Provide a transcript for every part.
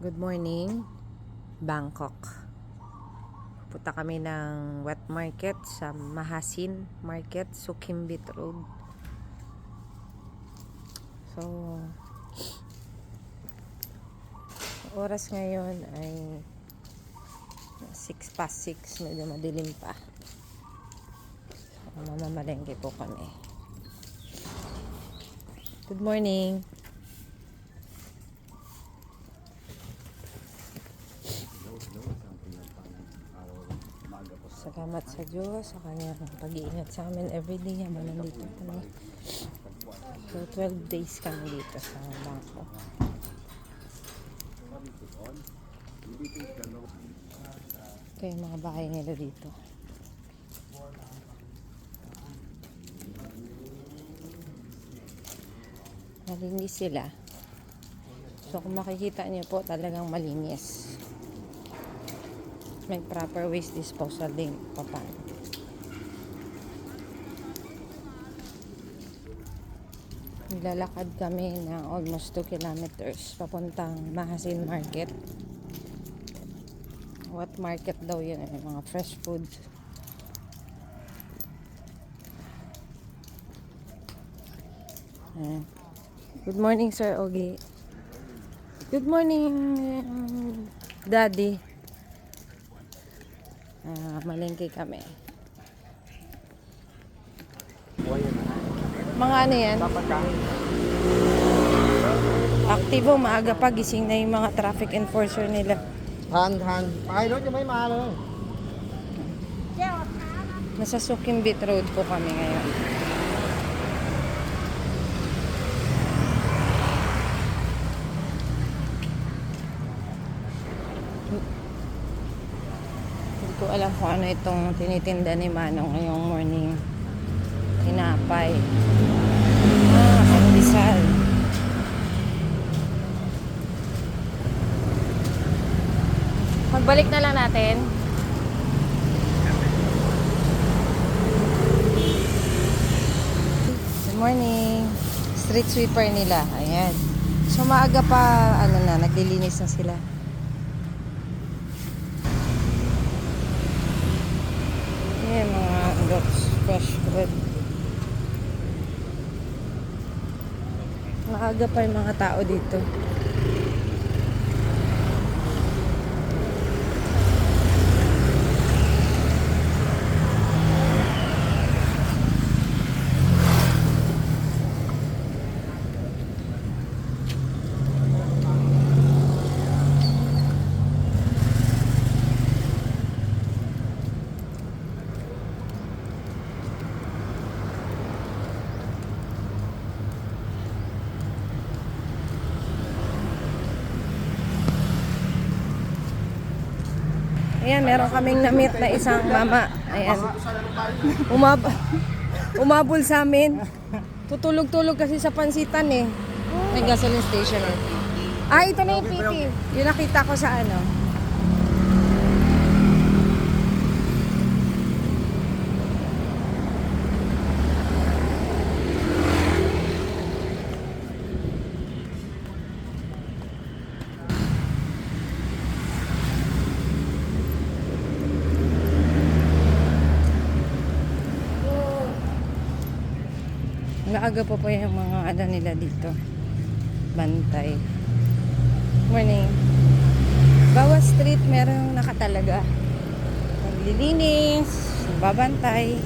Good morning, Bangkok. Punta kami ng wet market sa Mahasin Market, Sukhumvit Road. So, oras ngayon ay 6 past 6, medyo madilim pa. So, mamamalengke po kami. Good morning. Salamat sa Diyos sa kanyang pag-iingat sa amin everyday habang nandito kami. So 12 days kami dito sa Bangkok. Ito yung mga bahay nila dito. Malinis sila. So kung makikita niyo po, talagang malinis. May proper waste disposal din papan. Nilalakad kami na almost 2 kilometers papuntang Mahasin Market. What market daw yun? Mga fresh food. Good morning, Sir Ogie. Good morning, Daddy. Malengke kami. Mga ano yan? Aktibo, maaga pa, gising na yung mga traffic enforcer nila. Thành bay đó cho mấy ma luôn. Nasa Sukhumvit Road po kami ngayon. Hindi ko alam kung ano itong tinitinda ni Manong ngayong morning. Tinapay. Pandesal. Magbalik na lang natin. Good morning. Street sweeper nila. Ayan. So maaga pa, naglilinis na sila. Ayan, mga fresh food. Maaga pa yung mga tao dito. Ayan, meron kaming na-meet na isang mama. Ayan. Umabol sa amin. Tutulog-tulog kasi sa pansitan eh. May gasoline station eh. Ito na yung PT. Yung nakita ko sa ano. Maaga pa po yung mga nila dito. Bantay. Morning. Bawat street merong nakatalaga. Naglilinis, babantay.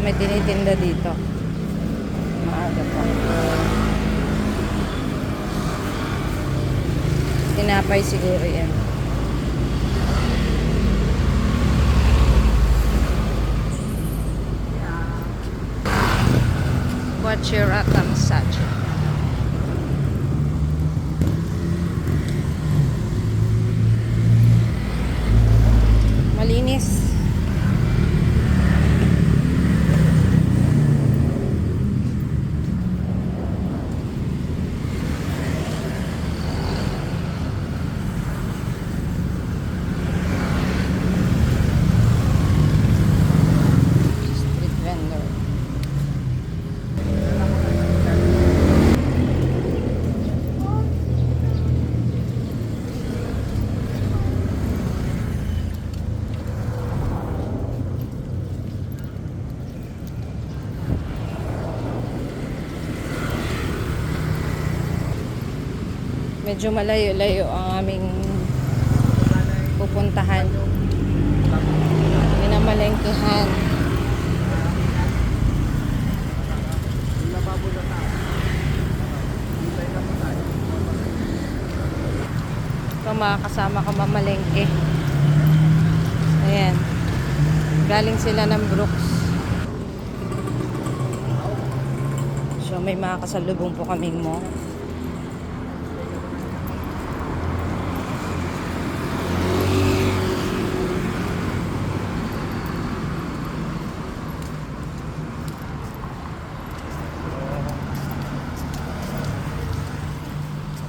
May tinitinda dito. Maaga pa. Tinapay siguro yan. Wachirata massage. Malinis. Medyo malayo-layo ang aming pupuntahan. Minamalengkehan. Ito mga kasama ko mamalengke. Ayan. Galing sila ng Brooks. So may mga kasalubong po kaming mo.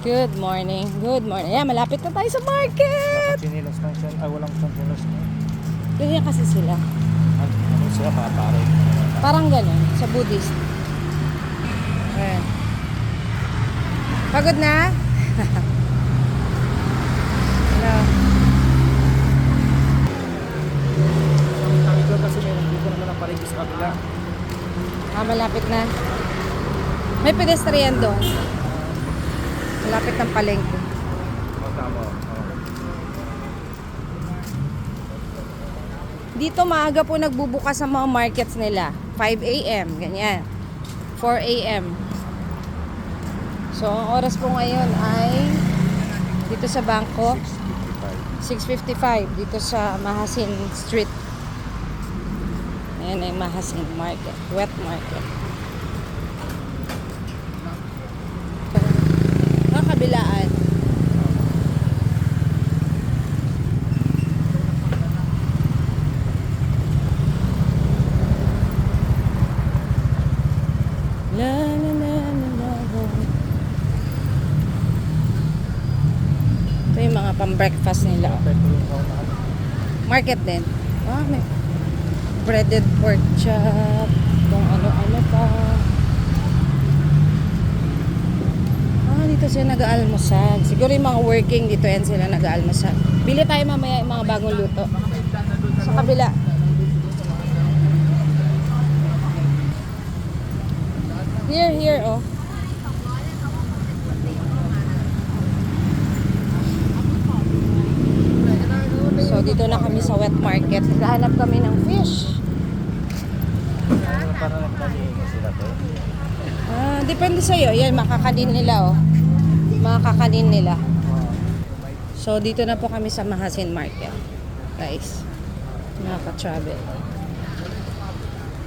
Good morning. Good morning. Ayan, malapit na tayo sa market. Chinilas lang siya. Ay, walang chinilas na. Ganyan kasi sila. Ano sila, pare? Parang ganun, sa Buddhist. Ayan. Pagod na? Hello. Ang ito kasi meron dito naman ang parigis sa kabila. Malapit na. May pedestrian doon. Malapit ng palengke. Tama. Dito maaga po nagbubukas ang mga markets nila. 5 a.m. Ganyan. 4 a.m. So, ang oras po ngayon ay dito sa Bangkok 6:55 dito sa Mahasin Street. Ayan ay Mahasin Market. Wet Market. Kabilaan. La la la la la. Ito yung mga pang-breakfast nila. Market din. Ah, may breaded pork chop. Kung ano-ano pa. Dito sila nag-aalmusal. Siguro yung mga working dito yan sila nag-aalmusal. Bili tayo mamaya yung mga bagong luto. Sa kabila. Here, oh. So, dito na kami sa wet market. Naghahanap kami ng fish. Parang nagkaliin sila to. Depende sa'yo. Yan, makakanin nila, oh. Makakanin nila. So, dito na po kami sa Mahasin Market. Guys, nakaka-travel.